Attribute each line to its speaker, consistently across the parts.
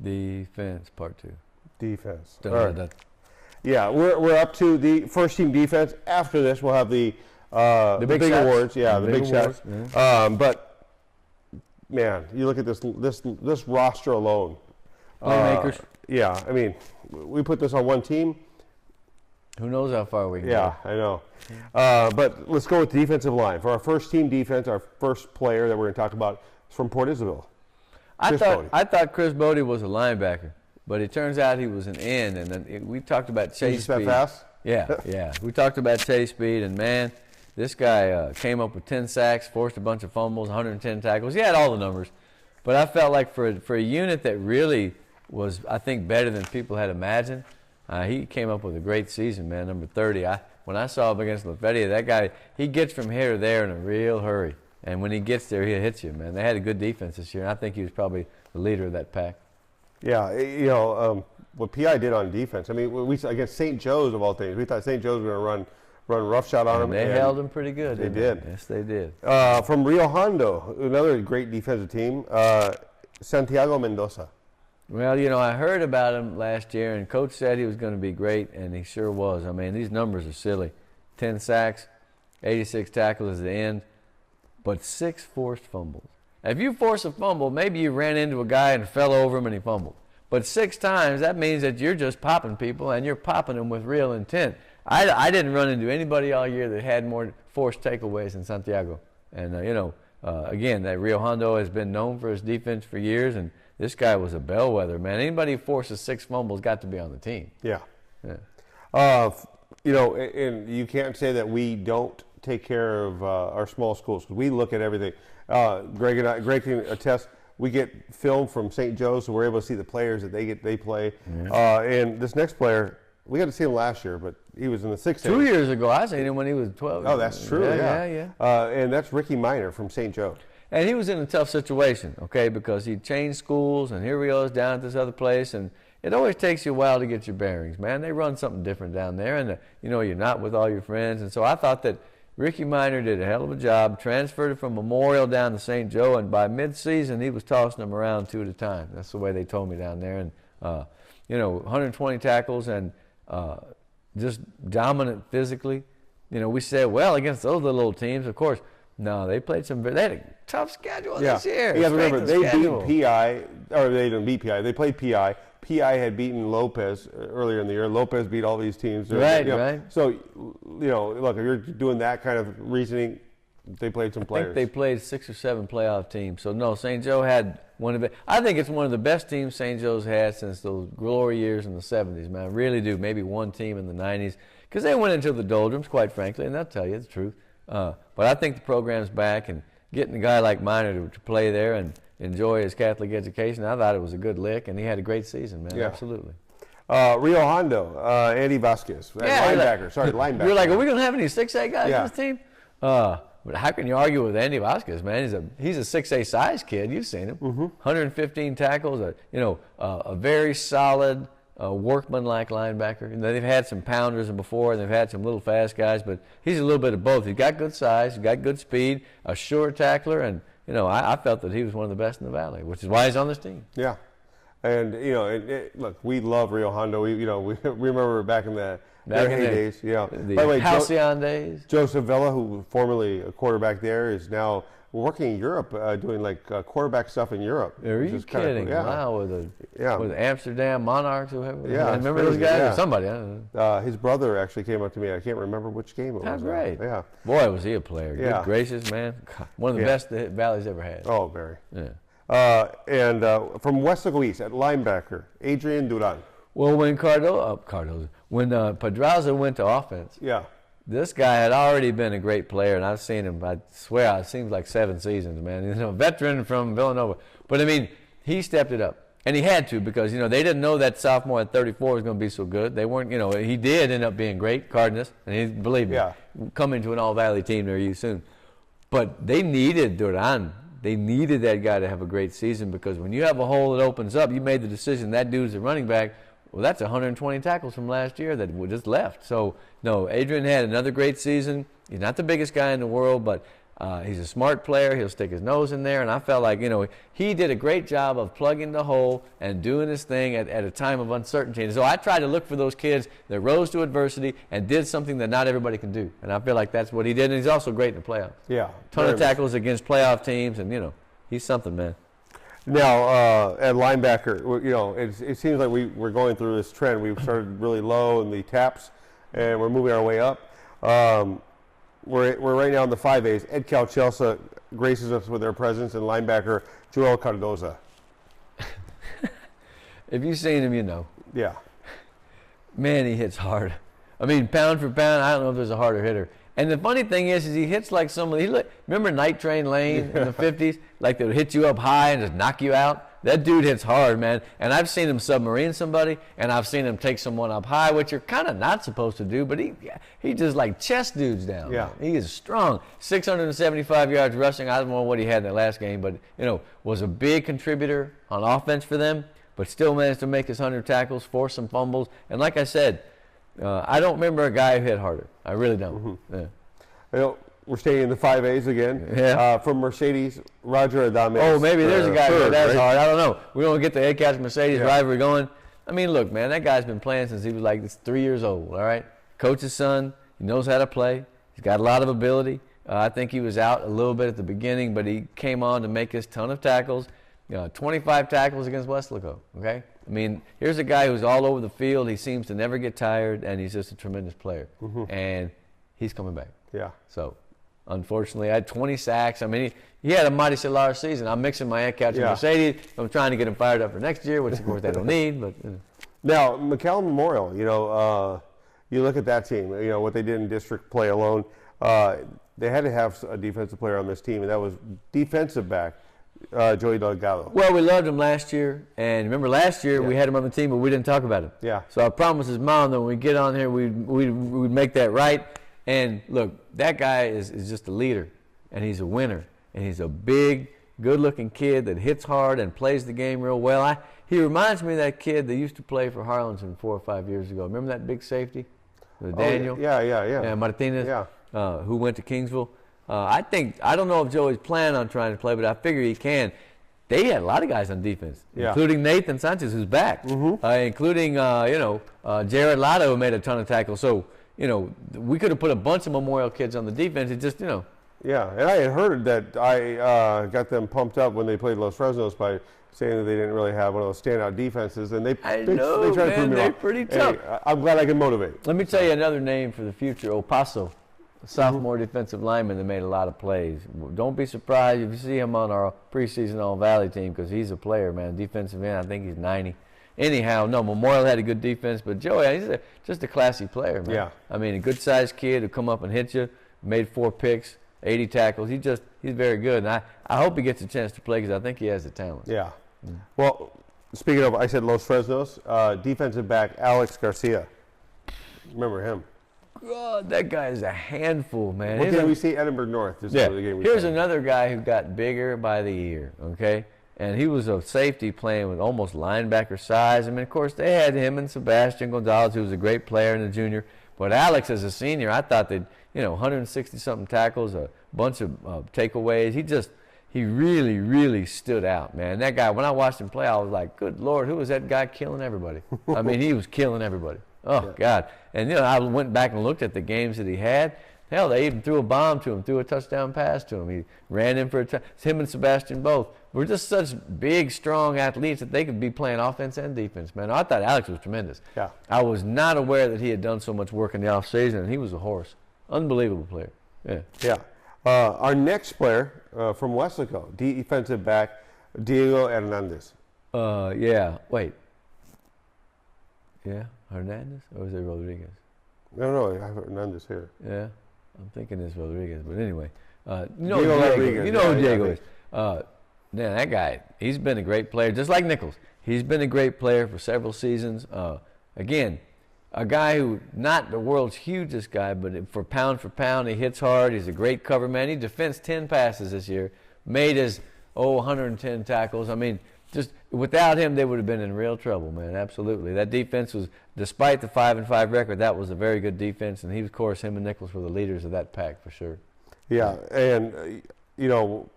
Speaker 1: Defense, part 2.
Speaker 2: Defense.
Speaker 1: Dun,
Speaker 2: All
Speaker 1: dun,
Speaker 2: right.
Speaker 1: dun.
Speaker 2: Yeah, we're up to the first team defense. After this, we'll have the big
Speaker 1: shots.
Speaker 2: awards. Yeah, the big
Speaker 1: awards,
Speaker 2: shots. But man, you look at this roster alone.
Speaker 1: Playmakers.
Speaker 2: Yeah, I mean, we put this on one team.
Speaker 1: Who knows how far we can
Speaker 2: Yeah,
Speaker 1: go.
Speaker 2: I know. But let's go with the defensive line. For our first team defense, our first player that we're going to talk about is from Port Isabel.
Speaker 1: I
Speaker 2: Bodie.
Speaker 1: thought Chris Bodie was a linebacker, but it turns out he was an end. And then we talked about chase
Speaker 2: Just that
Speaker 1: speed.
Speaker 2: fast?
Speaker 1: Yeah. We talked about chase speed, and man, this guy came up with 10 sacks, forced a bunch of fumbles, 110 tackles. He had all the numbers, but I felt like for a unit that really was, I think, better than people had imagined, he came up with a great season, man. Number 30. When I saw him against Lafayette, that guy, he gets from here to there in a real hurry. And when he gets there, he hits you, man. They had a good defense this year, and I think he was probably the leader of that pack.
Speaker 2: Yeah, what P.I. did on defense. I mean, we against St. Joe's of all things, we thought St. Joe's was going to run roughshod on
Speaker 1: And
Speaker 2: them.
Speaker 1: they held him pretty good.
Speaker 2: They
Speaker 1: didn't
Speaker 2: did.
Speaker 1: Yes, they did.
Speaker 2: From Rio Hondo, another great defensive team, Santiago Mendoza.
Speaker 1: Well, I heard about him last year, and Coach said he was going to be great, and he sure was. I mean, these numbers are silly. 10 sacks, 86 tackles at the end, but 6 forced fumbles. If you force a fumble, maybe you ran into a guy and fell over him and he fumbled. But 6 times, that means that you're just popping people, and you're popping them with real intent. I didn't run into anybody all year that had more forced takeaways than Santiago. And, again, that Rio Hondo has been known for his defense for years, and this guy was a bellwether, man. Anybody who forces 6 fumbles got to be on the team.
Speaker 2: Yeah.
Speaker 1: Yeah.
Speaker 2: And you can't say that we don't take care of our small schools, because we look at everything. Greg can attest. We get film from St. Joe's, so we're able to see the players that they play.
Speaker 1: Yeah.
Speaker 2: And this next player, we got to see him last year, but he was in the 6th.
Speaker 1: 2 years ago, I seen him when he was 12.
Speaker 2: Oh, that's true.
Speaker 1: Yeah.
Speaker 2: And that's Ricky Miner from St. Joe.
Speaker 1: And he was in a tough situation, okay, because he changed schools, and here he was down at this other place, and it always takes you a while to get your bearings, man. They run something different down there, and you're not with all your friends. And so I thought that Ricky Miner did a hell of a job, transferred it from Memorial down to St. Joe, and by mid-season he was tossing them around 2 at a time. That's the way they told me down there. And 120 tackles and just dominant physically. We said, well, against those little old teams, of course. No, they played they had a tough schedule this year.
Speaker 2: You have to remember, they
Speaker 1: schedule.
Speaker 2: beat P.I., or they didn't beat P.I., they played P.I. P.I. had beaten Lopez earlier in the year. Lopez beat all these teams.
Speaker 1: Right.
Speaker 2: So, look, if you're doing that kind of reasoning, they played some players.
Speaker 1: I think they played 6 or 7 playoff teams. So, no, St. Joe had I think it's one of the best teams St. Joe's had since those glory years in the 70s, man. I really do. Maybe one team in the 90s. Because they went into the doldrums, quite frankly, and they'll tell you the truth. But I think the program's back, and getting a guy like Miner to play there and enjoy his Catholic education, I thought it was a good lick, and he had a great season, man.
Speaker 2: Yeah.
Speaker 1: Absolutely.
Speaker 2: Rio Hondo, Andy Vasquez, linebacker.
Speaker 1: You're like, are we going to have any 6A guys
Speaker 2: Yeah.
Speaker 1: on this team? But how can you argue with Andy Vasquez, man? He's a 6A size kid. You've seen him. 115 tackles, a very solid, workman-like linebacker. They've had some pounders before, and they've had some little fast guys, but he's a little bit of both. He's got good size, he's got good speed, a sure tackler, and I felt that he was one of the best in the Valley, which is why he's on this team.
Speaker 2: Yeah, and look, we love Rio Hondo. We remember back in their heydays. Yeah.
Speaker 1: The
Speaker 2: By the way,
Speaker 1: halcyon days.
Speaker 2: Joseph Vela, who was formerly a quarterback there, is now working in Europe, doing quarterback stuff in Europe.
Speaker 1: Are you kidding?
Speaker 2: Cool. Yeah.
Speaker 1: Wow, with Amsterdam Monarchs, whoever.
Speaker 2: Yeah,
Speaker 1: remember those guys?
Speaker 2: yeah.
Speaker 1: Or somebody. I don't know.
Speaker 2: His brother actually came up to me. I can't remember which game it was.
Speaker 1: How great.
Speaker 2: Yeah.
Speaker 1: Boy, was he a player.
Speaker 2: Yeah.
Speaker 1: Good gracious, man. God, one of the best the Valley's ever had.
Speaker 2: Oh, very.
Speaker 1: Yeah.
Speaker 2: And from Wesco East at linebacker, Adrian Duran.
Speaker 1: Well, when Pedraza went to offense,
Speaker 2: Yeah.
Speaker 1: this guy had already been a great player, and I've seen him, I swear, it seems like 7 seasons, man. He's a veteran from Villanova. But, I mean, he stepped it up. And he had to because, they didn't know that sophomore at 34 was going to be so good. They weren't, he did end up being great, Cardenas. And he, believe me, coming to an all-Valley team near you soon. But they needed Duran. They needed that guy to have a great season because when you have a hole that opens up, you made the decision that dude's a running back. Well, that's 120 tackles from last year that just left. So, no, Adrian had another great season. He's not the biggest guy in the world, but He's a smart player. He'll stick his nose in there. And I felt like, he did a great job of plugging the hole and doing his thing at a time of uncertainty. And so I tried to look for those kids that rose to adversity and did something that not everybody can do. And I feel like that's what he did. And he's also great in the playoffs.
Speaker 2: Yeah.
Speaker 1: Ton of tackles against playoff teams. And, he's something, man.
Speaker 2: Now, at linebacker, it seems like we're going through this trend. We've started really low in the taps, and we're moving our way up. We're right now in the 5As. Ed Calchelsa graces us with their presence, and linebacker Joel Cardoza.
Speaker 1: If you've seen him, you know.
Speaker 2: Yeah.
Speaker 1: Man, he hits hard. I mean, pound for pound, I don't know if there's a harder hitter. And the funny thing is he hits like remember Night Train Lane in the 50s? Like they would hit you up high and just knock you out? That dude hits hard, man. And I've seen him submarine somebody, and I've seen him take someone up high, which you're kind of not supposed to do, but he just like chest dudes down.
Speaker 2: Yeah.
Speaker 1: Man. He is strong. 675 yards rushing. I don't know what he had in that last game, but, was a big contributor on offense for them, but still managed to make his 100 tackles, force some fumbles. And like I said, I don't remember a guy who hit harder. I really don't.
Speaker 2: Mm-hmm. Yeah. We're staying in the 5As again.
Speaker 1: Yeah.
Speaker 2: From Mercedes, Roger Adames.
Speaker 1: Oh, maybe there's a guy who hit that's
Speaker 2: right?
Speaker 1: hard. I don't know. We don't get the Acast Mercedes rivalry going. I mean, look, man, that guy's been playing since he was like 3 years old, all right? Coach's son. He knows how to play. He's got a lot of ability. I think he was out a little bit at the beginning, but he came on to make his ton of tackles. 25 tackles against Weslaco, okay? I mean, here's a guy who's all over the field. He seems to never get tired, and he's just a tremendous player. Mm-hmm. And he's coming back.
Speaker 2: Yeah.
Speaker 1: So, unfortunately, I had 20 sacks. I mean, he had a mighty large season. I'm mixing my head couch with Mercedes. I'm trying to get him fired up for next year, which, of course, they don't need. But
Speaker 2: Now, McAllen Memorial, you look at that team, what they did in district play alone. They had to have a defensive player on this team, and that was defensive back. Joey Delgado.
Speaker 1: Well, we loved him last year, and remember last year we had him on the team, but we didn't talk about him.
Speaker 2: Yeah.
Speaker 1: So I promised his mom that when we get on here, we'd make that right. And look, that guy is just a leader, and he's a winner, and he's a big, good-looking kid that hits hard and plays the game real well. He reminds me of that kid that used to play for Harlingen 4 or 5 years ago. Remember that big safety, Daniel?
Speaker 2: Yeah.
Speaker 1: Martinez.
Speaker 2: Yeah.
Speaker 1: Who went to Kingsville. I don't know if Joey's planning on trying to play, but I figure he can. They had a lot of guys on defense, including Nathan Sanchez, who's back, including Jared Lotto, who made a ton of tackles. So we could have put a bunch of Memorial kids on the defense. It just
Speaker 2: Yeah, and I had heard that I got them pumped up when they played Los Fresnos by saying that they didn't really have one of those standout defenses, and they tried to prove me wrong.
Speaker 1: They're pretty tough.
Speaker 2: Hey, I'm glad I can motivate.
Speaker 1: Let me tell you another name for the future: El Paso. Sophomore defensive lineman that made a lot of plays. Don't be surprised if you see him on our preseason All Valley team because he's a player, man. Defensive end, I think he's 90. Anyhow, no, Memorial had a good defense, but Joey, he's just a classy player, man.
Speaker 2: Yeah.
Speaker 1: I mean, a good-sized kid who come up and hit you, made 4 picks, 80 tackles. He's very good, and I hope he gets a chance to play because I think he has the talent.
Speaker 2: Yeah. Well, speaking of, I said Los Fresnos, defensive back Alex Garcia. Remember him?
Speaker 1: God, that guy is a handful, man.
Speaker 2: What game we see? Edinburgh North.
Speaker 1: Here's another guy who got bigger by the year, okay? And he was a safety playing with almost linebacker size. I mean, of course, they had him and Sebastian Gonzalez, who was a great player in the junior. But Alex, as a senior, I thought that, 160-something tackles, a bunch of takeaways. He really, really stood out, man. That guy, when I watched him play, I was like, good Lord, who was that guy killing everybody? I mean, he was killing everybody. Oh, God. And, I went back and looked at the games that he had. Hell, they even threw a bomb to him, threw a touchdown pass to him. He ran in for a touchdown. Him and Sebastian both were just such big, strong athletes that they could be playing offense and defense, man. I thought Alex was tremendous.
Speaker 2: Yeah.
Speaker 1: I was not aware that he had done so much work in the offseason, and he was a horse. Unbelievable player. Yeah.
Speaker 2: Yeah. Our next player from Weslaco, defensive back Diego Hernandez.
Speaker 1: Wait. Yeah, Hernandez? Or is it Rodriguez?
Speaker 2: No, I have Hernandez here.
Speaker 1: Yeah, I'm thinking it's Rodriguez. But anyway,
Speaker 2: Diego Rodriguez.
Speaker 1: You know who Diego is. Man, that guy, he's been a great player, just like Nichols. He's been a great player for several seasons. Again, a guy who, not the world's hugest guy, but for pound, he hits hard. He's a great cover man. He defensed 10 passes this year, made his, 110 tackles. I mean, just without him, they would have been in real trouble, man. Absolutely. That defense was, despite the 5-5 record, that was a very good defense. And he, of course, him and Nichols were the leaders of that pack for sure.
Speaker 2: Yeah, and when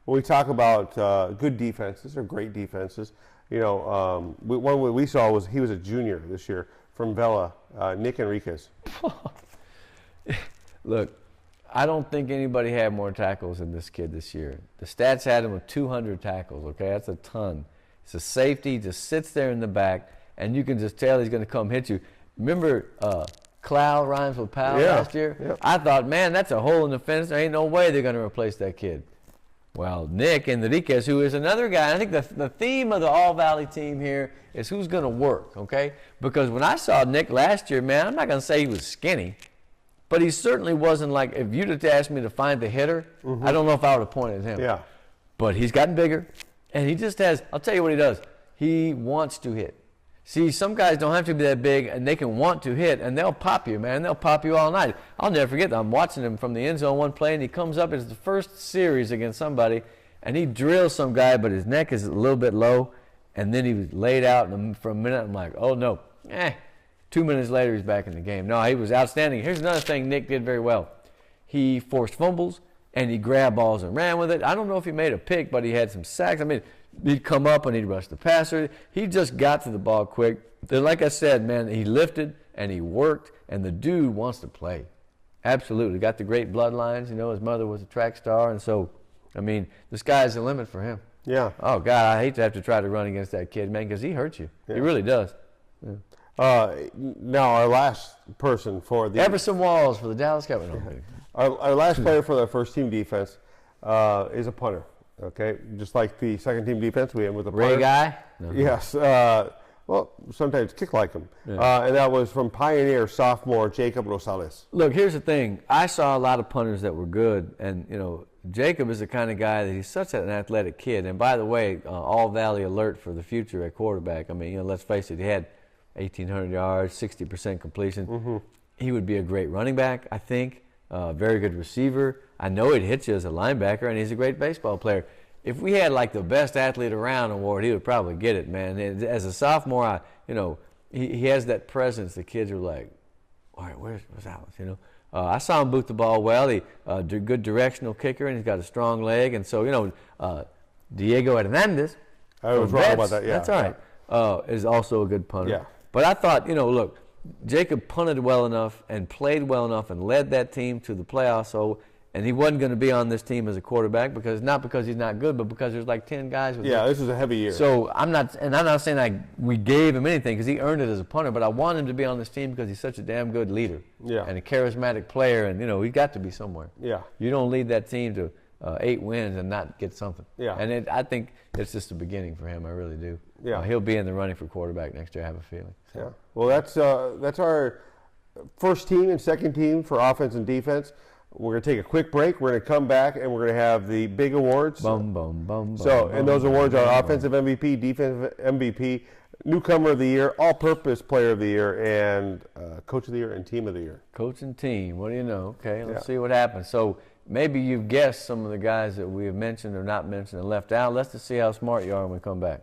Speaker 2: we talk about good defenses or great defenses, one we saw was he was a junior this year from Vela, Nick Enriquez.
Speaker 1: Look, I don't think anybody had more tackles than this kid this year. The stats had him with 200 tackles, okay? That's a ton. It's a safety, just sits there in the back, and you can just tell he's going to come hit you. Remember Clow rhymes with Powell last year?
Speaker 2: Yep.
Speaker 1: I thought, man, that's a hole in the fence. There ain't no way they're going to replace that kid. Well, Nick Enriquez, who is another guy, I think the theme of the All-Valley team here is who's going to work, okay? Because when I saw Nick last year, man, I'm not going to say he was skinny, but he certainly wasn't like, if you'd have asked me to find the hitter, I don't know if I would have pointed at him.
Speaker 2: Yeah.
Speaker 1: But he's gotten bigger, and he just has, I'll tell you what he does. He wants to hit. See, some guys don't have to be that big, and they can want to hit, and they'll pop you, man. They'll pop you all night. I'll never forget that. I'm watching him from the end zone one play, and he comes up. It's the first series against somebody, and he drills some guy, but his neck is a little bit low, and then he was laid out and for a minute. I'm like, oh, no. 2 minutes later, he's back in the game. No, he was outstanding. Here's another thing Nick did very well. He forced fumbles, and he grabbed balls and ran with it. I don't know if he made a pick, but he had some sacks. I mean, he'd come up and he'd rush the passer. He just got to the ball quick. Then, like I said, man, he lifted and he worked, and the dude wants to play. Absolutely. Got the great bloodlines. His mother was a track star, and so, I mean, the sky's the limit for him.
Speaker 2: Yeah.
Speaker 1: Oh, God, I hate to have to try to run against that kid, man, because he hurts you. Yeah. He really does. Yeah.
Speaker 2: Now, our last person for the
Speaker 1: Everson Walls for the Dallas Cowboys.
Speaker 2: Our last player for the first team defense is a punter. Okay, just like the second team defense, we end with a punter.
Speaker 1: Ray guy?
Speaker 2: No. Yes. Well, sometimes kick like him. Yeah. And that was from Pioneer sophomore Jacob Rosales.
Speaker 1: Look, here's the thing. I saw a lot of punters that were good, and Jacob is the kind of guy that he's such an athletic kid. And by the way, All-Valley alert for the future at quarterback. I mean, let's face it, he had 1,800 yards, 60% completion. Mm-hmm. He would be a great running back, I think. Very good receiver. I know he'd hit you as a linebacker, and he's a great baseball player. If we had like the best athlete around award, he would probably get it, man. As a sophomore, he has that presence. The kids are like, all right, where's Alice? I saw him boot the ball well. He good directional kicker, and he's got a strong leg. And so Diego Hernandez.
Speaker 2: I was wrong about that. Yeah,
Speaker 1: that's all right. Is also a good punter.
Speaker 2: Yeah.
Speaker 1: But I thought, look, Jacob punted well enough and played well enough and led that team to the playoffs. And he wasn't going to be on this team as a quarterback not because he's not good, but because there's like 10 guys with him.
Speaker 2: This is a heavy year.
Speaker 1: So I'm not saying we gave him anything because he earned it as a punter, but I want him to be on this team because he's such a damn good leader.
Speaker 2: Yeah. And
Speaker 1: a charismatic player, and he got to be somewhere.
Speaker 2: Yeah.
Speaker 1: You don't lead that team to 8 wins and not get something.
Speaker 2: Yeah.
Speaker 1: And I think it's just the beginning for him. I really do.
Speaker 2: Yeah.
Speaker 1: He'll be in the running for quarterback next year. I have a feeling. So.
Speaker 2: Yeah. Well, that's our first team and second team for offense and defense. We're going to take a quick break. We're going to come back, and we're going to have the big awards.
Speaker 1: Bum, bum, bum,
Speaker 2: so,
Speaker 1: bum,
Speaker 2: and those awards are
Speaker 1: bum,
Speaker 2: Offensive MVP, Defensive MVP, Newcomer of the Year, All-Purpose Player of the Year, and Coach of the Year and Team of the Year.
Speaker 1: Coach and team. What do you know? Okay, let's see what happens. So maybe you've guessed some of the guys that we have mentioned or not mentioned and left out. Let's just see how smart you are when we come back.